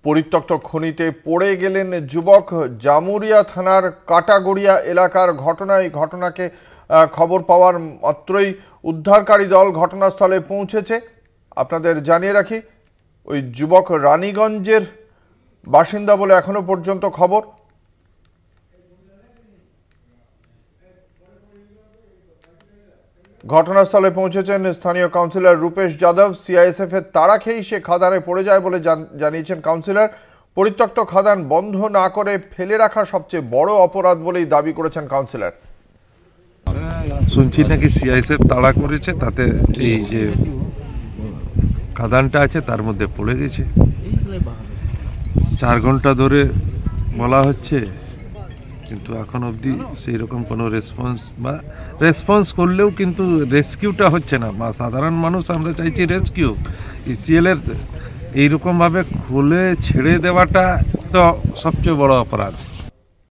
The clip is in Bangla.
পরিত্যক্ত খনিতে পড়ে গেলেন যুবক। জামুরিয়া থানার কাটাগড়িয়া এলাকার ঘটনা। এই ঘটনাকে খবর পাওয়ার মাত্রই উদ্ধারকারী দল ঘটনাস্থলে পৌঁছেছে। আপনাদের জানিয়ে রাখি, ওই যুবক রানীগঞ্জের বাসিন্দা বলে এখনো পর্যন্ত খবর। ঘটনাস্থলে পৌঁছেছেন স্থানীয় কাউন্সিলর রূপেশ যাদব। সিআইএসএফ এর তাড়া খেয়েই সে খাদানে পড়ে যায় বলে জানিয়েছেন কাউন্সিলর। পরিত্যক্ত খাদান বন্ধ না করে ফেলে রাখা সবচেয়ে বড় অপরাধ বলেই দাবি করেছেন কাউন্সিলর। শুনছি নাকি সিআইএসএফ তাড়া করেছে, তাতে এই যে খাদানটা আছে তার মধ্যে পড়ে গেছে। 4 ঘন্টা ধরে বলা হচ্ছে, কিন্তু এখন অবধি সেই রকম কোনো রেসপন্স করলেও কিন্তু রেস্কিউটা হচ্ছে না। বা সাধারণ মানুষ আমরা চাইছি রেস্কিউ। ইসিএলের এইরকমভাবে খুলে ছেড়ে দেওয়াটা তো সবচেয়ে বড় অপরাধ।